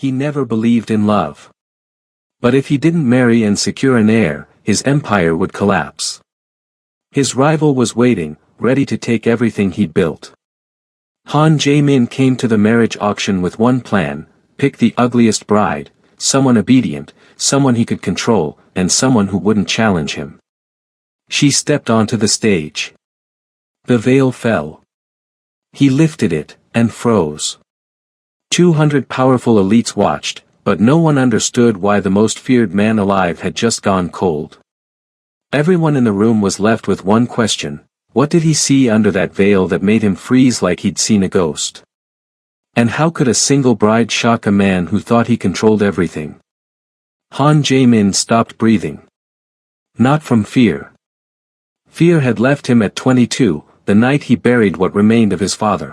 He never believed in love. But if he didn't marry and secure an heir, his empire would collapse. His rival was waiting, ready to take everything he'd built. Han Jae-min came to the marriage auction with one plan: pick the ugliest bride, someone obedient, someone he could control, and someone who wouldn't challenge him. She stepped onto the stage. The veil fell. He lifted it, and froze. 200 powerful elites watched, but no one understood why the most feared man alive had just gone cold. Everyone in the room was left with one question: what did he see under that veil that made him freeze like he'd seen a ghost? And how could a single bride shock a man who thought he controlled everything? Han Jae-min stopped breathing. Not from fear. Fear had left him at 22, the night he buried what remained of his father.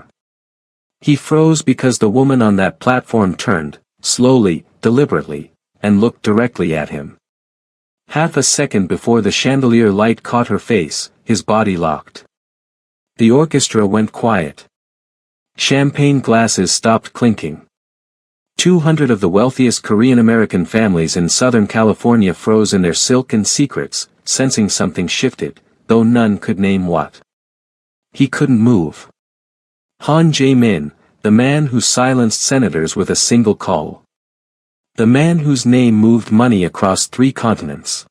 He froze because the woman on that platform turned, slowly, deliberately, and looked directly at him. Half a second before the chandelier light caught her face, his body locked. The orchestra went quiet. Champagne glasses stopped clinking. 200 of the wealthiest Korean-American families in Southern California froze in their silken secrets, sensing something shifted, though none could name what. He couldn't move. Han Jae-min, the man who silenced senators with a single call. The man whose name moved money across 3 continents.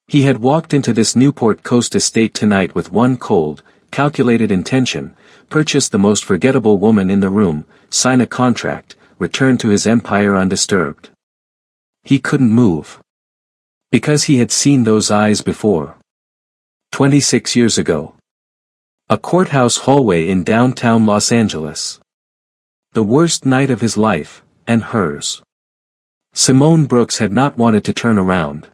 He had walked into this Newport Coast estate tonight with one cold, calculated intention: purchase the most forgettable woman in the room, sign a contract, return to his empire undisturbed. He couldn't move. Because he had seen those eyes before. 26 years ago. A courthouse hallway in downtown Los Angeles. The worst night of his life, and hers. Simone Brooks had not wanted to turn around.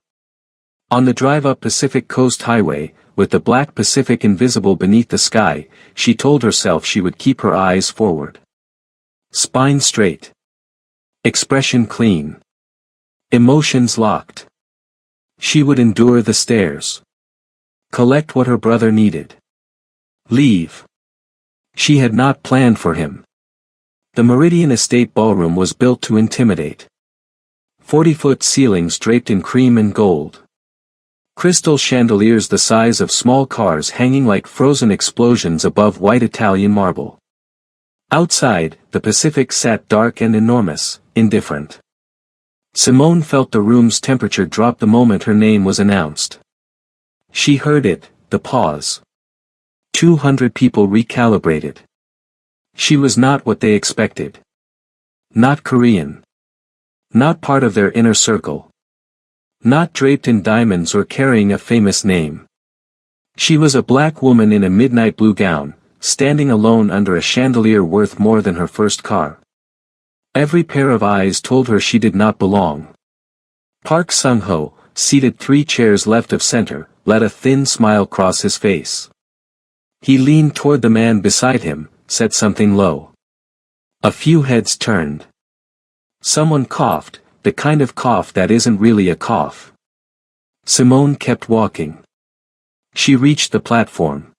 On the drive up Pacific Coast Highway, with the black Pacific invisible beneath the sky, she told herself she would keep her eyes forward. Spine straight. Expression clean. Emotions locked. She would endure the stares. Collect what her brother needed. Leave. She had not planned for him. The Meridian Estate ballroom was built to intimidate. 40-foot ceilings draped in cream and gold. Crystal chandeliers the size of small cars hanging like frozen explosions above white Italian marble. Outside, the Pacific sat dark and enormous, indifferent. Simone felt the room's temperature drop the moment her name was announced. She heard it, the pause. 200 people recalibrated. She was not what they expected. Not Korean. Not part of their inner circle. Not draped in diamonds or carrying a famous name. She was a black woman in a midnight blue gown, standing alone under a chandelier worth more than her first car. Every pair of eyes told her she did not belong. Park Sung-ho, seated 3 chairs left of center, let a thin smile cross his face. He leaned toward the man beside him, said something low. A few heads turned. Someone coughed, the kind of cough that isn't really a cough. Simone kept walking. She reached the platform.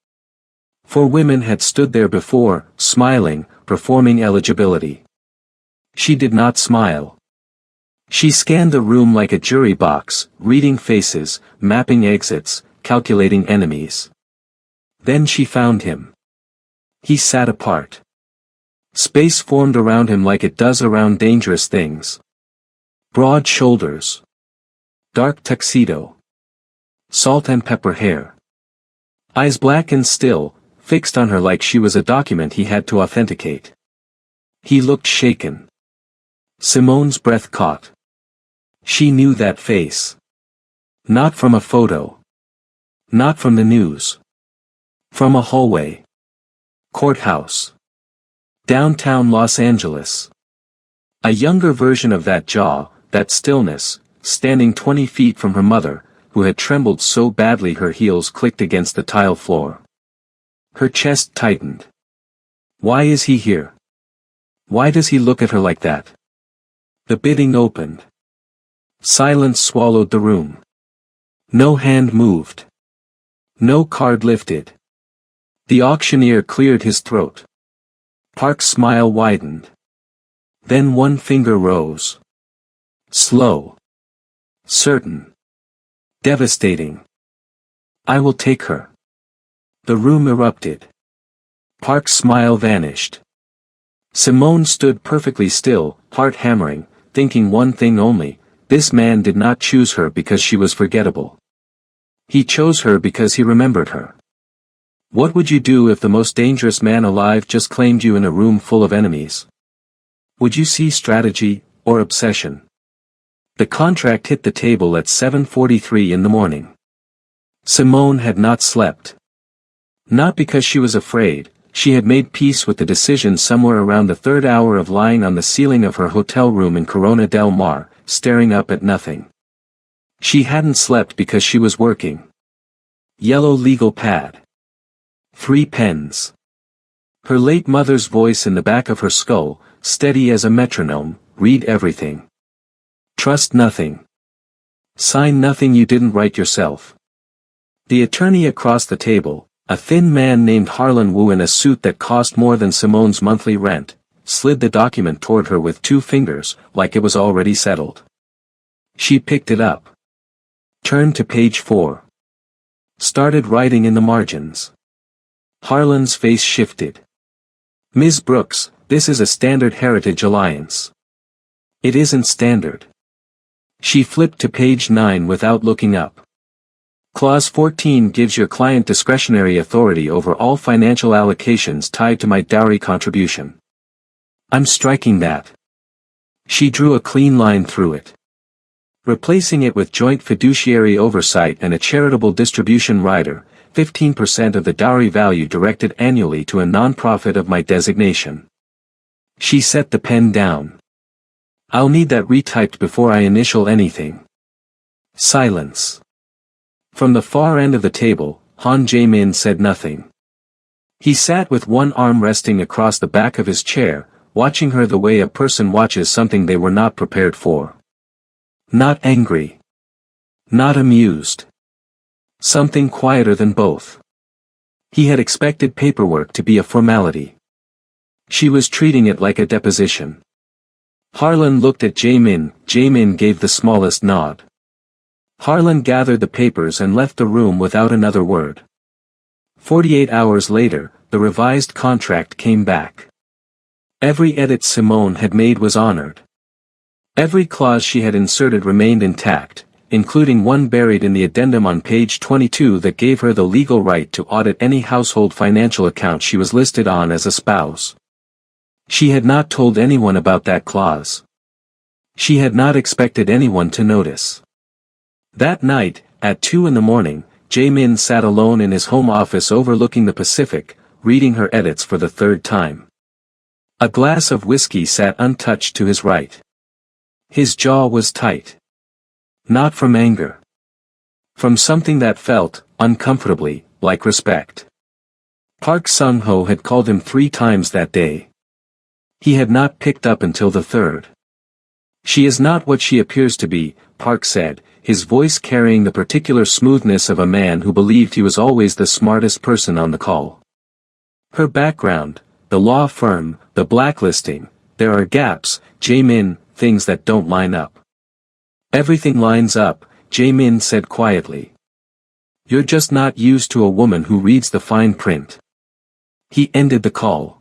4 women had stood there before, smiling, performing eligibility. She did not smile. She scanned the room like a jury box, reading faces, mapping exits, calculating enemies. Then she found him. He sat apart. Space formed around him like it does around dangerous things. Broad shoulders. Dark tuxedo. Salt and pepper hair. Eyes black and still, fixed on her like she was a document he had to authenticate. He looked shaken. Simone's breath caught. She knew that face. Not from a photo. Not from the news. From a hallway. Courthouse. Downtown Los Angeles. A younger version of that jaw, that stillness, standing 20 feet from her mother, who had trembled so badly her heels clicked against the tile floor. Her chest tightened. Why is he here? Why does he look at her like that? The bidding opened. Silence swallowed the room. No hand moved. No card lifted. The auctioneer cleared his throat. Park's smile widened. Then one finger rose. Slow. Certain. Devastating. I will take her. The room erupted. Park's smile vanished. Simone stood perfectly still, heart hammering, thinking one thing only: this man did not choose her because she was forgettable. He chose her because he remembered her. What would you do if the most dangerous man alive just claimed you in a room full of enemies? Would you see strategy, or obsession? The contract hit the table at 7:43 in the morning. Simone had not slept. Not because she was afraid. She had made peace with the decision somewhere around the third hour of lying on the ceiling of her hotel room in Corona del Mar, staring up at nothing. She hadn't slept because she was working. Yellow legal pad. 3 pens. Her late mother's voice in the back of her skull, steady as a metronome: read everything. Trust nothing. Sign nothing you didn't write yourself. The attorney across the table, a thin man named Harlan Wu in a suit that cost more than Simone's monthly rent, slid the document toward her with 2 fingers, like it was already settled. She picked it up. Turned to page 4. Started writing in the margins. Harlan's face shifted. Ms. Brooks, this is a standard Heritage Alliance. It isn't standard. She flipped to page 9 without looking up. Clause 14 gives your client discretionary authority over all financial allocations tied to my dowry contribution. I'm striking that. She drew a clean line through it. Replacing it with joint fiduciary oversight and a charitable distribution rider, 15% of the dowry value directed annually to a non-profit of my designation. She set the pen down. I'll need that retyped before I initial anything. Silence. From the far end of the table, Han Jae-min said nothing. He sat with one arm resting across the back of his chair, watching her the way a person watches something they were not prepared for. Not angry. Not amused. Something quieter than both. He had expected paperwork to be a formality. She was treating it like a deposition. Harlan looked at Jae-min. Jae-min gave the smallest nod. Harlan gathered the papers and left the room without another word. 48 hours later, the revised contract came back. Every edit Simone had made was honored. Every clause she had inserted remained intact, including one buried in the addendum on page 22 that gave her the legal right to audit any household financial account she was listed on as a spouse. She had not told anyone about that clause. She had not expected anyone to notice. That night, at 2 in the morning, Jae-min sat alone in his home office overlooking the Pacific, reading her edits for the 3rd time. A glass of whiskey sat untouched to his right. His jaw was tight. Not from anger. From something that felt, uncomfortably, like respect. Park Sung-ho had called him 3 times that day. He had not picked up until the 3rd. She is not what she appears to be, Park said, his voice carrying the particular smoothness of a man who believed he was always the smartest person on the call. Her background, the law firm, the blacklisting, there are gaps, Jae-min, things that don't line up. Everything lines up, Jae-min said quietly. You're just not used to a woman who reads the fine print. He ended the call.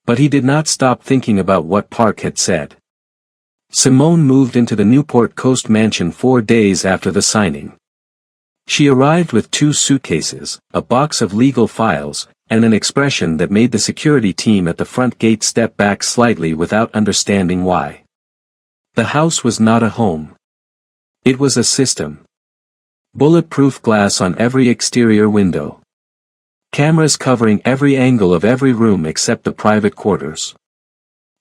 But he did not stop thinking about what Park had said. Simone moved into the Newport Coast mansion 4 days after the signing. She arrived with 2 suitcases, a box of legal files, and an expression that made the security team at the front gate step back slightly without understanding why. The house was not a home. It was a system. Bulletproof glass on every exterior window. Cameras covering every angle of every room except the private quarters.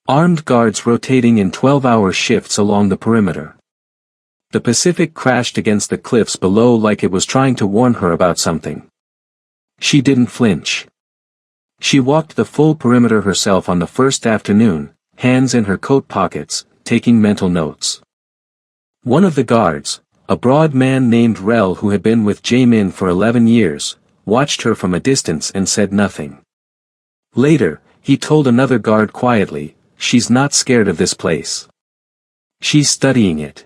Armed guards rotating in 12-hour shifts along the perimeter. The Pacific crashed against the cliffs below like it was trying to warn her about something. She didn't flinch. She walked the full perimeter herself on the first afternoon, hands in her coat pockets, taking mental notes. One of the guards, a broad man named Rel who had been with Jae-min for 11 years, watched her from a distance and said nothing. Later, he told another guard quietly, she's not scared of this place. She's studying it.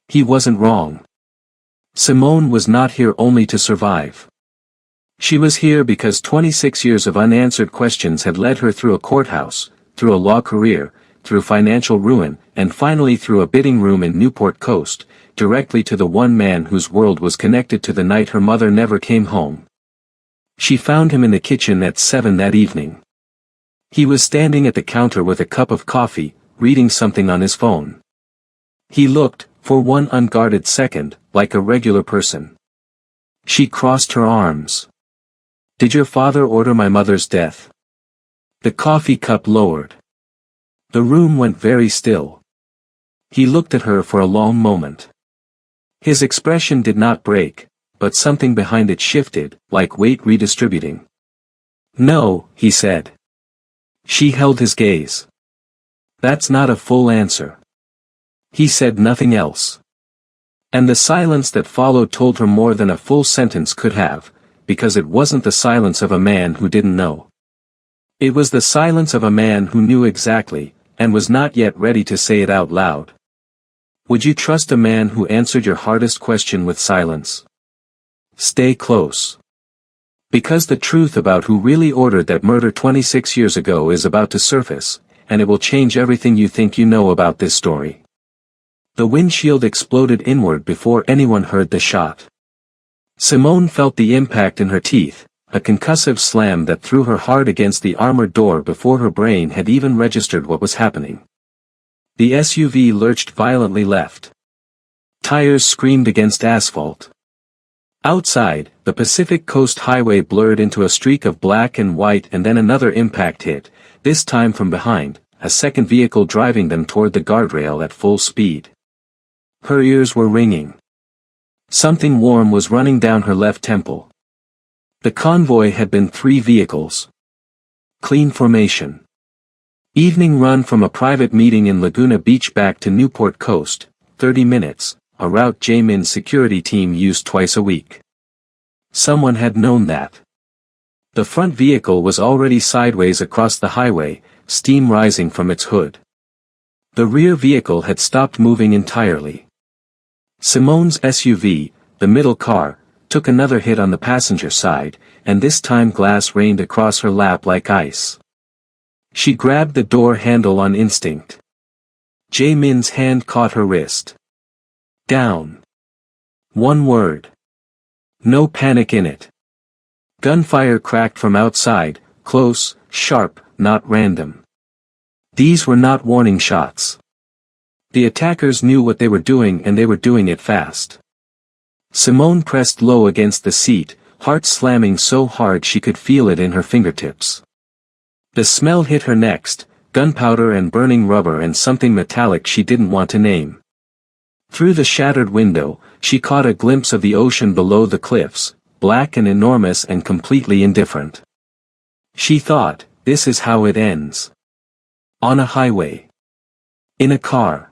He wasn't wrong. Simone was not here only to survive. She was here because 26 years of unanswered questions had led her through a courthouse, through a law career, through financial ruin, and finally through a bidding room in Newport Coast, directly to the one man whose world was connected to the night her mother never came home. She found him in the kitchen at 7 that evening. He was standing at the counter with a cup of coffee, reading something on his phone. He looked, for one unguarded second, like a regular person. She crossed her arms. "Did your father order my mother's death?" The coffee cup lowered. The room went very still. He looked at her for a long moment. His expression did not break, but something behind it shifted, like weight redistributing. "No," he said. She held his gaze. "That's not a full answer." He said nothing else. And the silence that followed told her more than a full sentence could have, because it wasn't the silence of a man who didn't know. It was the silence of a man who knew exactly, and was not yet ready to say it out loud. Would you trust a man who answered your hardest question with silence? Stay close. Because the truth about who really ordered that murder 26 years ago is about to surface, and it will change everything you think you know about this story. The windshield exploded inward before anyone heard the shot. Simone felt the impact in her teeth, a concussive slam that threw her hard against the armored door before her brain had even registered what was happening. The SUV lurched violently left. Tires screamed against asphalt. Outside, the Pacific Coast Highway blurred into a streak of black and white, and then another impact hit, this time from behind, a second vehicle driving them toward the guardrail at full speed. Her ears were ringing. Something warm was running down her left temple. The convoy had been 3 vehicles. Clean formation. Evening run from a private meeting in Laguna Beach back to Newport Coast, 30 minutes, a route Jamin's security team used twice a week. Someone had known that. The front vehicle was already sideways across the highway, steam rising from its hood. The rear vehicle had stopped moving entirely. Simone's SUV, the middle car, took another hit on the passenger side, and this time glass rained across her lap like ice. She grabbed the door handle on instinct. Jamin's hand caught her wrist. Down. One word. No panic in it. Gunfire cracked from outside, close, sharp, not random. These were not warning shots. The attackers knew what they were doing, and they were doing it fast. Simone pressed low against the seat, heart slamming so hard she could feel it in her fingertips. The smell hit her next, gunpowder and burning rubber and something metallic she didn't want to name. Through the shattered window, she caught a glimpse of the ocean below the cliffs, black and enormous and completely indifferent. She thought, this is how it ends. On a highway. In a car.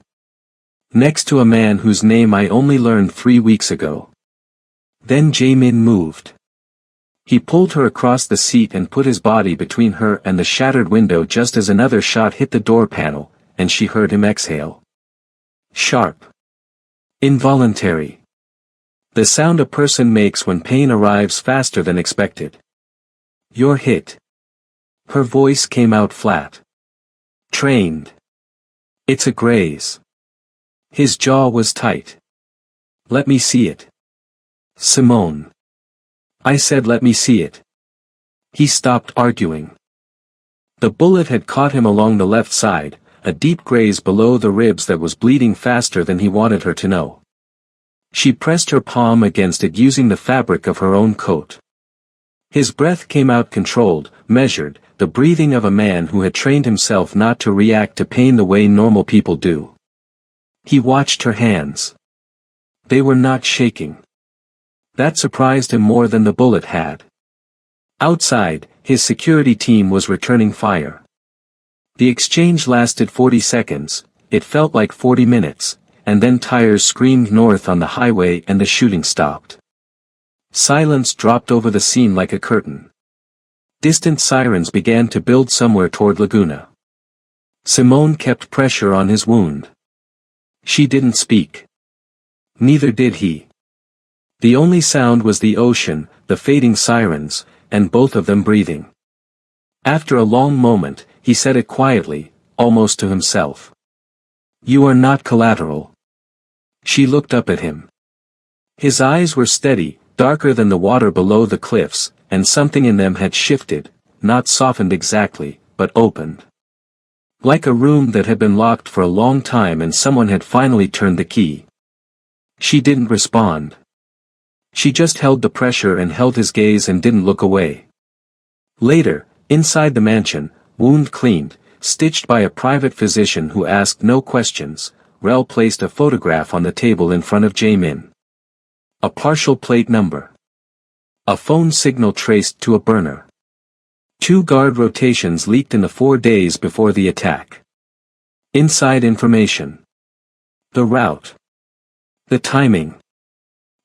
Next to a man whose name I only learned 3 weeks ago. Then Jamin moved. He pulled her across the seat and put his body between her and the shattered window just as another shot hit the door panel, and she heard him exhale. Sharp. Involuntary. The sound a person makes when pain arrives faster than expected. You're hit. Her voice came out flat. Trained. It's a graze. His jaw was tight. Let me see it. Simone. I said let me see it. He stopped arguing. The bullet had caught him along the left side, a deep graze below the ribs that was bleeding faster than he wanted her to know. She pressed her palm against it using the fabric of her own coat. His breath came out controlled, measured, the breathing of a man who had trained himself not to react to pain the way normal people do. He watched her hands. They were not shaking. That surprised him more than the bullet had. Outside, his security team was returning fire. The exchange lasted 40 seconds, it felt like 40 minutes, and then tires screamed north on the highway and the shooting stopped. Silence dropped over the scene like a curtain. Distant sirens began to build somewhere toward Laguna. Simone kept pressure on his wound. She didn't speak. Neither did he. The only sound was the ocean, the fading sirens, and both of them breathing. After a long moment, he said it quietly, almost to himself. "You are not collateral." She looked up at him. His eyes were steady, darker than the water below the cliffs, and something in them had shifted, not softened exactly, but opened. Like a room that had been locked for a long time and someone had finally turned the key. She didn't respond. She just held the pressure and held his gaze and didn't look away. Later, inside the mansion, wound cleaned, stitched by a private physician who asked no questions, Rel placed a photograph on the table in front of Jae-min. A partial plate number. A phone signal traced to a burner. 2 guard rotations leaked in the 4 days before the attack. Inside information. The route. The timing.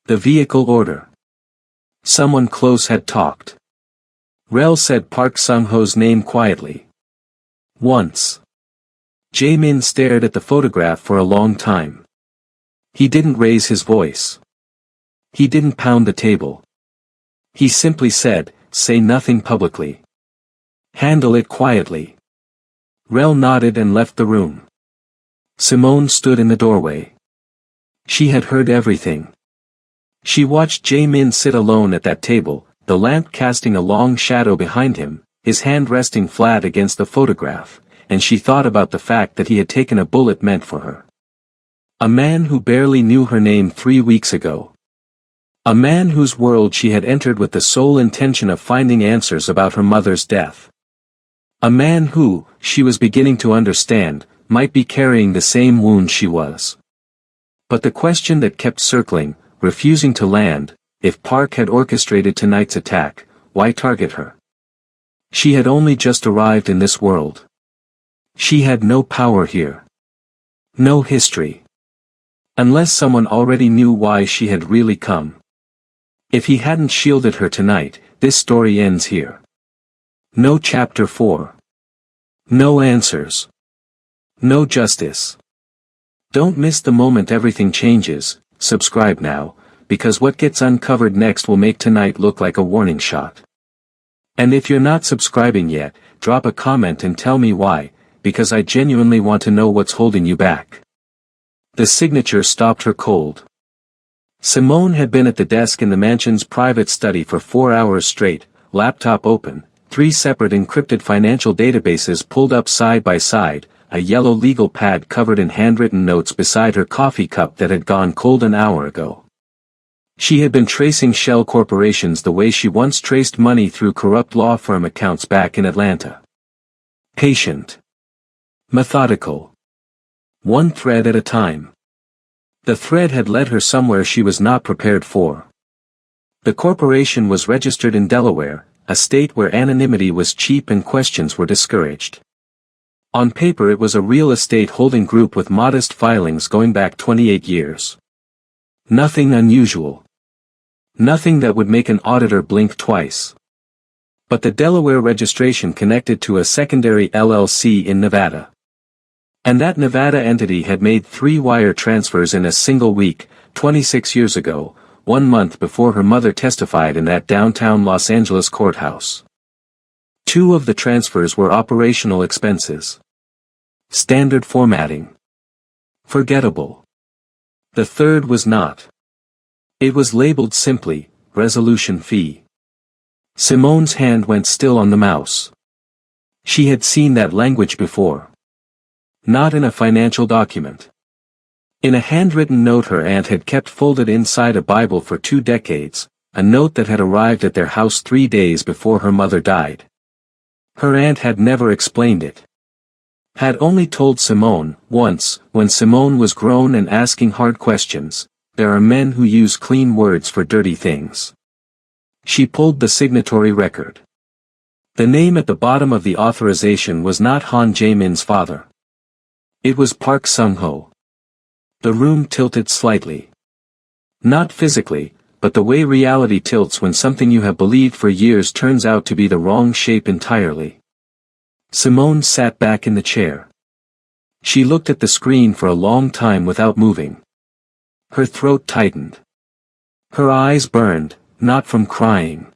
The vehicle order. Someone close had talked. Rel said Park Sung-ho's name quietly. Once. Jae-min stared at the photograph for a long time. He didn't raise his voice. He didn't pound the table. He simply said, "Say nothing publicly. Handle it quietly." Rel nodded and left the room. Simone stood in the doorway. She had heard everything. She watched Jae-min sit alone at that table, the lamp casting a long shadow behind him, his hand resting flat against the photograph, and she thought about the fact that he had taken a bullet meant for her. A man who barely knew her name 3 weeks ago. A man whose world she had entered with the sole intention of finding answers about her mother's death. A man who, she was beginning to understand, might be carrying the same wound she was. But the question that kept circling, refusing to land, if Park had orchestrated tonight's attack, why target her? She had only just arrived in this world. She had no power here. No history. Unless someone already knew why she had really come. If he hadn't shielded her tonight, this story ends here. No chapter 4. No answers. No justice. Don't miss the moment everything changes. Subscribe now, because what gets uncovered next will make tonight look like a warning shot. And if you're not subscribing yet, drop a comment and tell me why, because I genuinely want to know what's holding you back. The signature stopped her cold. Simone had been at the desk in the mansion's private study for 4 hours straight, laptop open, 3 separate encrypted financial databases pulled up side by side, a yellow legal pad covered in handwritten notes beside her coffee cup that had gone cold an hour ago. She had been tracing shell corporations the way she once traced money through corrupt law firm accounts back in Atlanta. Patient. Methodical. One thread at a time. The thread had led her somewhere she was not prepared for. The corporation was registered in Delaware, a state where anonymity was cheap and questions were discouraged. On paper it was a real estate holding group with modest filings going back 28 years. Nothing unusual. Nothing that would make an auditor blink twice. But the Delaware registration connected to a secondary LLC in Nevada. And that Nevada entity had made 3 wire transfers in a single week, 26 years ago, 1 month before her mother testified in that downtown Los Angeles courthouse. 2 of the transfers were operational expenses. Standard formatting. Forgettable. The 3rd was not. It was labeled simply, resolution fee. Simone's hand went still on the mouse. She had seen that language before. Not in a financial document. In a handwritten note her aunt had kept folded inside a Bible for 2 decades, a note that had arrived at their house 3 days before her mother died. Her aunt had never explained it. Had only told Simone, once, when Simone was grown and asking hard questions, there are men who use clean words for dirty things. She pulled the signatory record. The name at the bottom of the authorization was not Han Jae-min's father. It was Park Sung-ho. The room tilted slightly. Not physically, but the way reality tilts when something you have believed for years turns out to be the wrong shape entirely. Simone sat back in the chair. She looked at the screen for a long time without moving. Her throat tightened. Her eyes burned, not from crying.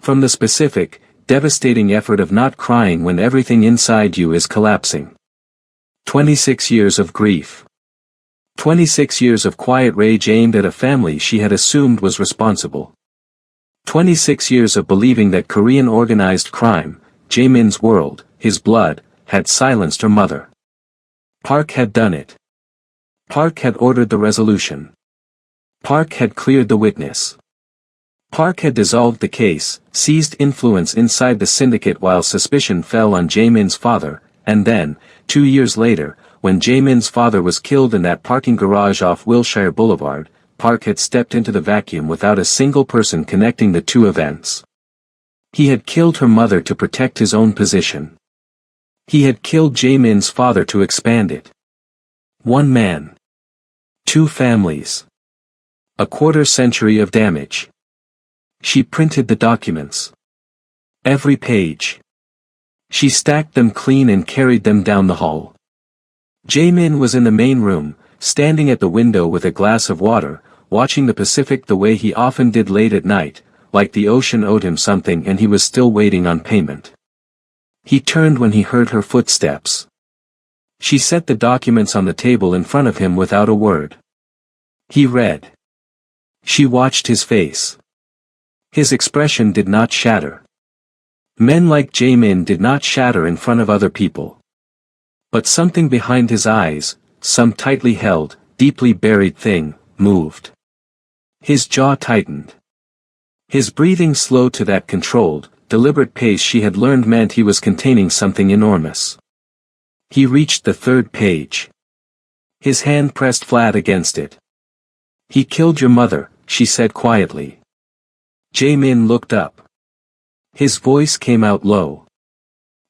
From the specific, devastating effort of not crying when everything inside you is collapsing. 26 years of grief. 26 years of quiet rage aimed at a family she had assumed was responsible. 26 years of believing that Korean organized crime, Jaemin's world, his blood, had silenced her mother. Park had done it. Park had ordered the resolution. Park had cleared the witness. Park had dissolved the case, seized influence inside the syndicate while suspicion fell on Jaemin's father, and then, 2 years later, when Jaemin's father was killed in that parking garage off Wilshire Boulevard, Park had stepped into the vacuum without a single person connecting the two events. He had killed her mother to protect his own position. He had killed Jaemin's father to expand it. One man. Two families. A quarter-century of damage. She printed the documents. Every page. She stacked them clean and carried them down the hall. Jaemin was in the main room, standing at the window with a glass of water, watching the Pacific the way he often did late at night, like the ocean owed him something and he was still waiting on payment. He turned when he heard her footsteps. She set the documents on the table in front of him without a word. He read. She watched his face. His expression did not shatter. Men like Jaemin did not shatter in front of other people. But something behind his eyes, some tightly held, deeply buried thing, moved. His jaw tightened. His breathing slowed to that controlled, deliberate pace she had learned meant he was containing something enormous. He reached the third page. His hand pressed flat against it. He killed your mother, she said quietly. Jaemin looked up. His voice came out low.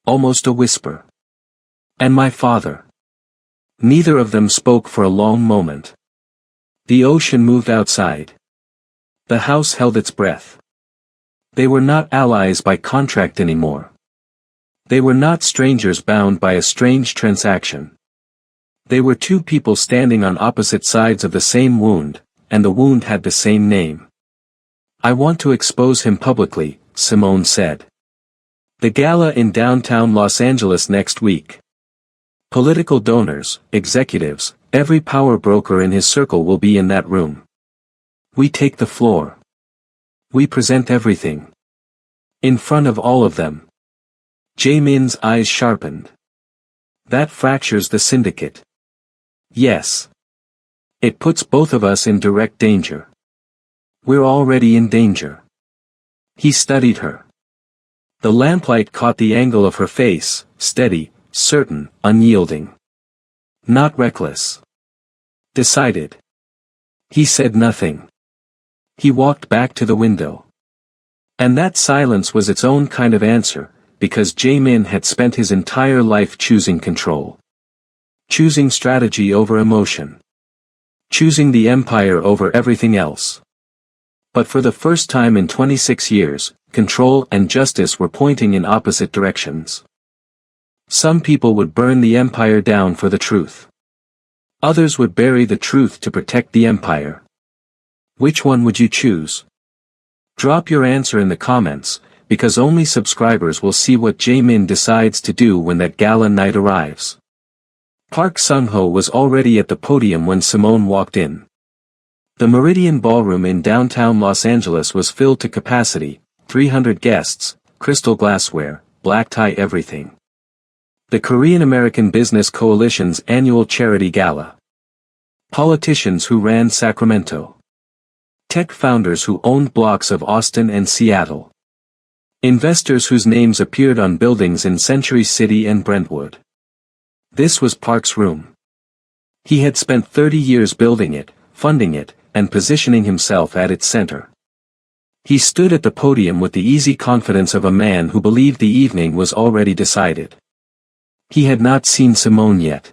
Almost a whisper. And my father. Neither of them spoke for a long moment. The ocean moved outside. The house held its breath. They were not allies by contract anymore. They were not strangers bound by a strange transaction. They were two people standing on opposite sides of the same wound, and the wound had the same name. I want to expose him publicly, Simone said. The gala in downtown Los Angeles next week. Political donors, executives, every power broker in his circle will be in that room. We take the floor. We present everything. In front of all of them. Jaemin's eyes sharpened. That fractures the syndicate. Yes. It puts both of us in direct danger. We're already in danger. He studied her. The lamplight caught the angle of her face, steady, certain, unyielding. Not reckless. Decided. He said nothing. He walked back to the window. And that silence was its own kind of answer, because Jaemin had spent his entire life choosing control. Choosing strategy over emotion. Choosing the empire over everything else. But for the first time in 26 years, control and justice were pointing in opposite directions. Some people would burn the empire down for the truth. Others would bury the truth to protect the empire. Which one would you choose? Drop your answer in the comments, because only subscribers will see what Jaemin decides to do when that gala night arrives. Park Sung-ho was already at the podium when Simone walked in. The Meridian Ballroom in downtown Los Angeles was filled to capacity, 300 guests, crystal glassware, black tie everything. The Korean American Business Coalition's annual charity gala. Politicians who ran Sacramento. Tech founders who owned blocks of Austin and Seattle. Investors whose names appeared on buildings in Century City and Brentwood. This was Park's room. He had spent 30 years building it, funding it, and positioning himself at its center. He stood at the podium with the easy confidence of a man who believed the evening was already decided. He had not seen Simone yet.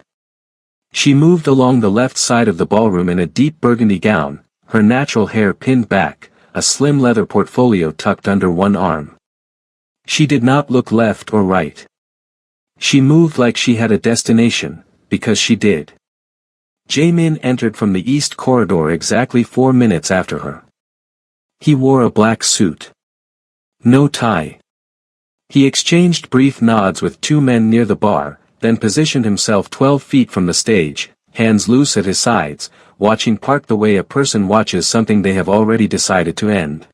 She moved along the left side of the ballroom in a deep burgundy gown, her natural hair pinned back, a slim leather portfolio tucked under one arm. She did not look left or right. She moved like she had a destination, because she did. Jae-min entered from the east corridor exactly 4 minutes after her. He wore a black suit. No tie. He exchanged brief nods with two men near the bar, then positioned himself 12 feet from the stage, hands loose at his sides, watching Park the way a person watches something they have already decided to end.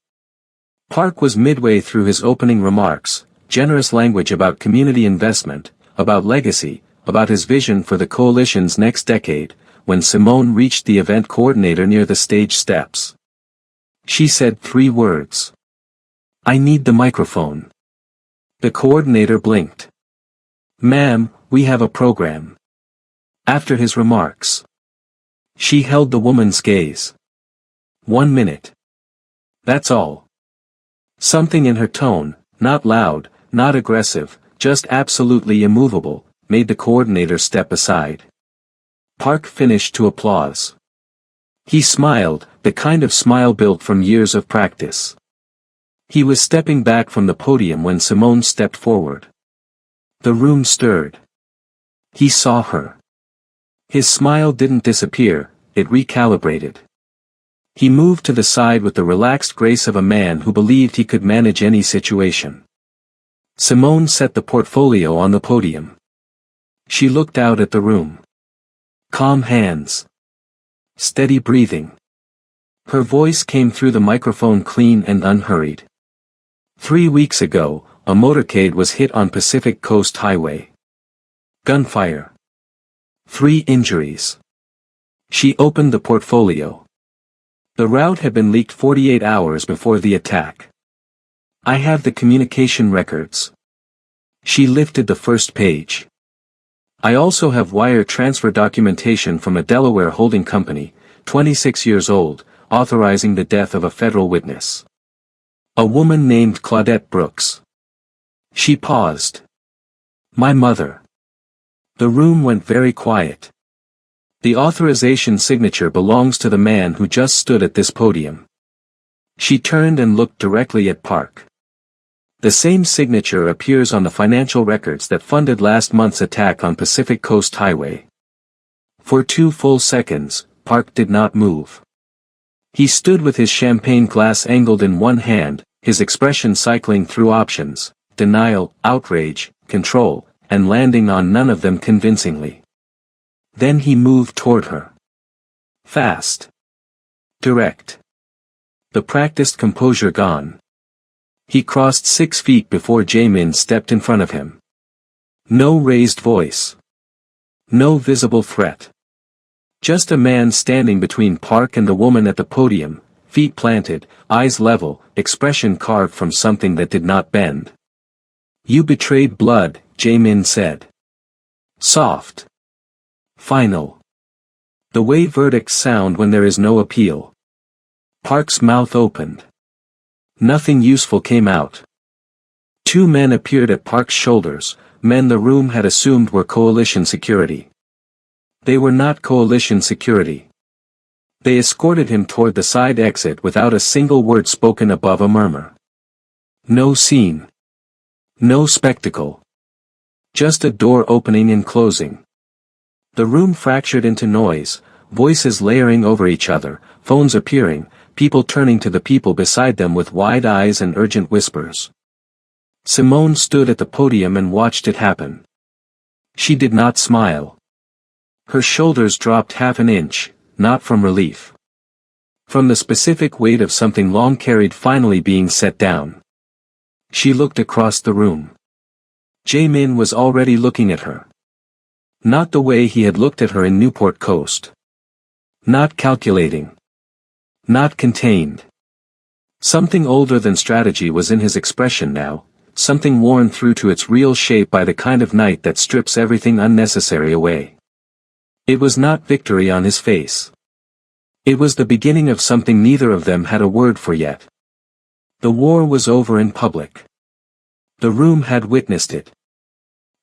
Park was midway through his opening remarks, generous language about community investment, about legacy, about his vision for the coalition's next decade, when Simone reached the event coordinator near the stage steps. She said 3 words. "I need the microphone." The coordinator blinked. "Ma'am, we have a program." After his remarks, she held the woman's gaze. 1 minute. That's all. Something in her tone, not loud, not aggressive, just absolutely immovable, made the coordinator step aside. Park finished to applause. He smiled, the kind of smile built from years of practice. He was stepping back from the podium when Simone stepped forward. The room stirred. He saw her. His smile didn't disappear, it recalibrated. He moved to the side with the relaxed grace of a man who believed he could manage any situation. Simone set the portfolio on the podium. She looked out at the room. Calm hands. Steady breathing. Her voice came through the microphone clean and unhurried. 3 weeks ago, a motorcade was hit on Pacific Coast Highway. Gunfire. 3 injuries. She opened the portfolio. The route had been leaked 48 hours before the attack. I have the communication records. She lifted the first page. I also have wire transfer documentation from a Delaware holding company, 26 years old, authorizing the death of a federal witness. A woman named Claudette Brooks. She paused. My mother. The room went very quiet. The authorization signature belongs to the man who just stood at this podium. She turned and looked directly at Park. The same signature appears on the financial records that funded last month's attack on Pacific Coast Highway. For 2 full seconds, Park did not move. He stood with his champagne glass angled in one hand, his expression cycling through options, denial, outrage, control, and landing on none of them convincingly. Then he moved toward her. Fast. Direct. The practiced composure gone. He crossed 6 feet before Jae-min stepped in front of him. No raised voice. No visible threat. Just a man standing between Park and the woman at the podium, feet planted, eyes level, expression carved from something that did not bend. You betrayed blood, Jae-min said. Soft. Final. The way verdicts sound when there is no appeal. Park's mouth opened. Nothing useful came out. 2 men appeared at Park's shoulders, men the room had assumed were coalition security. They were not coalition security. They escorted him toward the side exit without a single word spoken above a murmur. No scene. No spectacle. Just a door opening and closing. The room fractured into noise, voices layering over each other, phones appearing, people turning to the people beside them with wide eyes and urgent whispers. Simone stood at the podium and watched it happen. She did not smile. Her shoulders dropped half an inch, not from relief. From the specific weight of something long carried finally being set down. She looked across the room. Jae-min was already looking at her. Not the way he had looked at her in Newport Coast. Not calculating. Not contained. Something older than strategy was in his expression now, something worn through to its real shape by the kind of night that strips everything unnecessary away. It was not victory on his face. It was the beginning of something neither of them had a word for yet. The war was over in public. The room had witnessed it.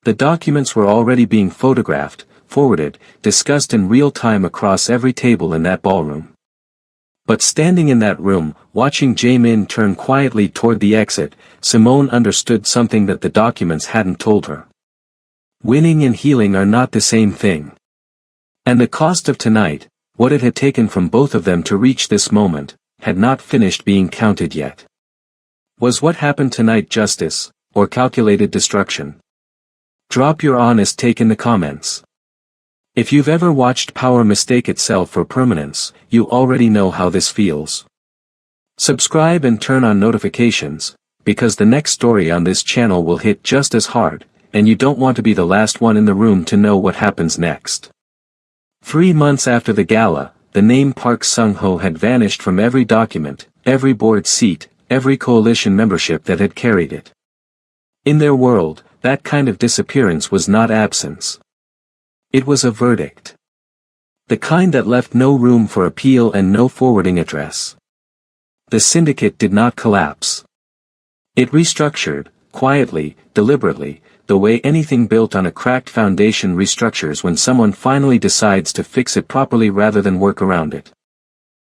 The documents were already being photographed, forwarded, discussed in real time across every table in that ballroom. But standing in that room, watching Jae-min turn quietly toward the exit, Simone understood something that the documents hadn't told her. Winning and healing are not the same thing. And the cost of tonight, what it had taken from both of them to reach this moment, had not finished being counted yet. Was what happened tonight justice, or calculated destruction? Drop your honest take in the comments. If you've ever watched power mistake itself for permanence, you already know how this feels. Subscribe and turn on notifications, because the next story on this channel will hit just as hard, and you don't want to be the last one in the room to know what happens next. 3 months after the gala, the name Park Sung-ho had vanished from every document, every board seat, every coalition membership that had carried it. In their world, that kind of disappearance was not absence. It was a verdict. The kind that left no room for appeal and no forwarding address. The syndicate did not collapse. It restructured, quietly, deliberately, the way anything built on a cracked foundation restructures when someone finally decides to fix it properly rather than work around it.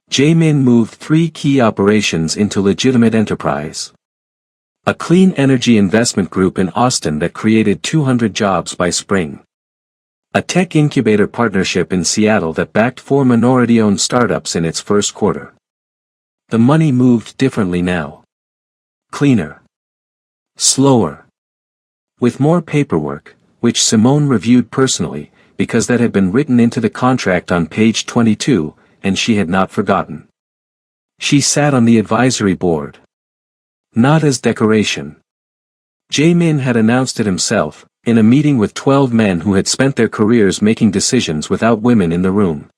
Jae-min moved 3 key operations into legitimate enterprise. A clean energy investment group in Austin that created 200 jobs by spring. A tech incubator partnership in Seattle that backed 4 minority-owned startups in its first quarter. The money moved differently now. Cleaner. Slower. With more paperwork, which Simone reviewed personally, because that had been written into the contract on page 22, and she had not forgotten. She sat on the advisory board. Not as decoration. Jae-min had announced it himself, in a meeting with 12 men who had spent their careers making decisions without women in the room.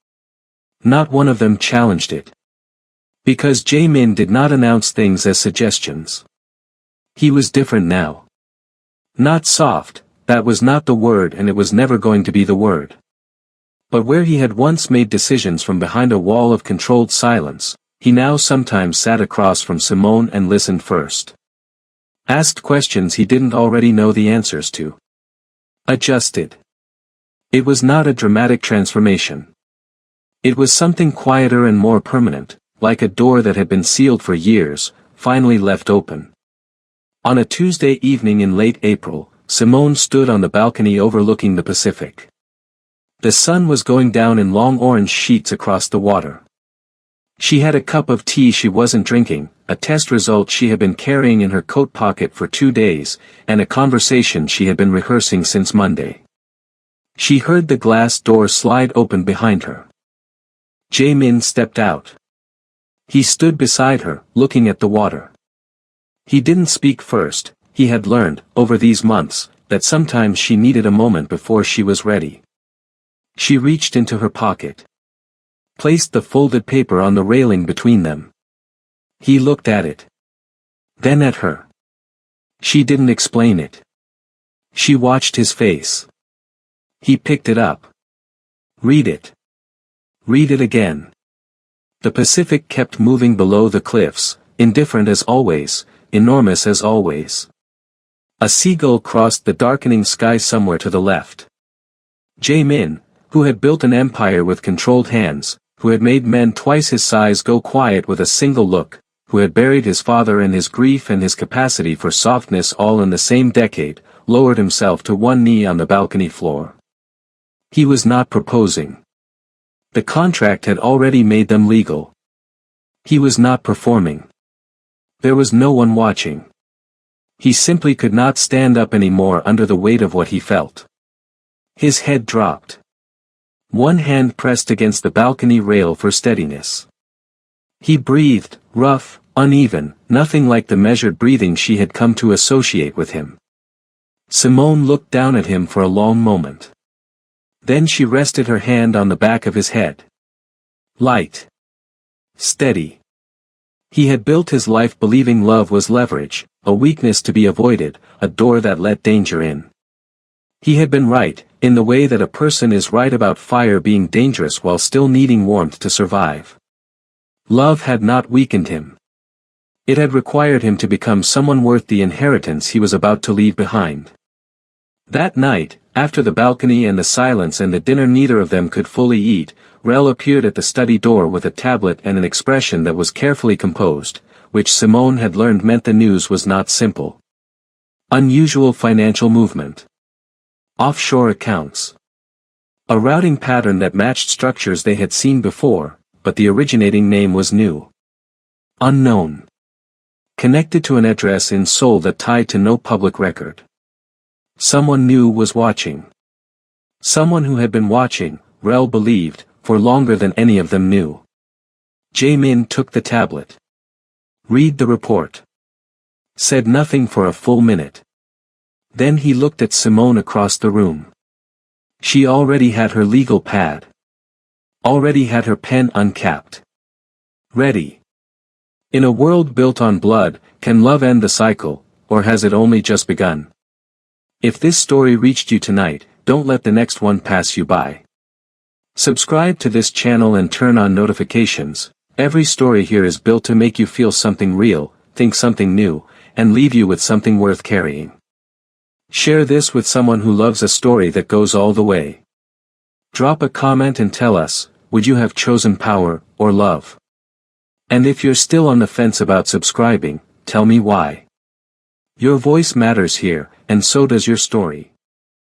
Not one of them challenged it. Because Jae-min did not announce things as suggestions. He was different now. Not soft, that was not the word and it was never going to be the word. But where he had once made decisions from behind a wall of controlled silence, he now sometimes sat across from Simone and listened first. Asked questions he didn't already know the answers to. Adjusted. It was not a dramatic transformation. It was something quieter and more permanent, like a door that had been sealed for years, finally left open. On a Tuesday evening in late April, Simone stood on the balcony overlooking the Pacific. The sun was going down in long orange sheets across the water. She had a cup of tea she wasn't drinking, a test result she had been carrying in her coat pocket for 2 days, and a conversation she had been rehearsing since Monday. She heard the glass door slide open behind her. Jae-min stepped out. He stood beside her, looking at the water. He didn't speak first. He had learned, over these months, that sometimes she needed a moment before she was ready. She reached into her pocket. Placed the folded paper on the railing between them. He looked at it. Then at her. She didn't explain it. She watched his face. He picked it up. Read it. Read it again. The Pacific kept moving below the cliffs, indifferent as always, enormous as always. A seagull crossed the darkening sky somewhere to the left. Jae-min, who had built an empire with controlled hands, who had made men twice his size go quiet with a single look, who had buried his father and his grief and his capacity for softness all in the same decade, lowered himself to one knee on the balcony floor. He was not proposing. The contract had already made them legal. He was not performing. There was no one watching. He simply could not stand up anymore under the weight of what he felt. His head dropped. One hand pressed against the balcony rail for steadiness. He breathed, rough, uneven, nothing like the measured breathing she had come to associate with him. Simone looked down at him for a long moment. Then she rested her hand on the back of his head. Light. Steady. He had built his life believing love was leverage, a weakness to be avoided, a door that let danger in. He had been right, in the way that a person is right about fire being dangerous while still needing warmth to survive. Love had not weakened him. It had required him to become someone worth the inheritance he was about to leave behind. That night, after the balcony and the silence and the dinner neither of them could fully eat, Rel appeared at the study door with a tablet and an expression that was carefully composed, which Simone had learned meant the news was not simple. Unusual financial movement. Offshore accounts. A routing pattern that matched structures they had seen before, but the originating name was new. Unknown. Connected to an address in Seoul that tied to no public record. Someone new was watching. Someone who had been watching, Rel believed, for longer than any of them knew. Jae-min took the tablet. Read the report. Said nothing for a full minute. Then he looked at Simone across the room. She already had her legal pad. Already had her pen uncapped. Ready. In a world built on blood, can love end the cycle, or has it only just begun? If this story reached you tonight, don't let the next one pass you by. Subscribe to this channel and turn on notifications. Every story here is built to make you feel something real, think something new, and leave you with something worth carrying. Share this with someone who loves a story that goes all the way. Drop a comment and tell us, would you have chosen power or love? And if you're still on the fence about subscribing, tell me why. Your voice matters here, and so does your story.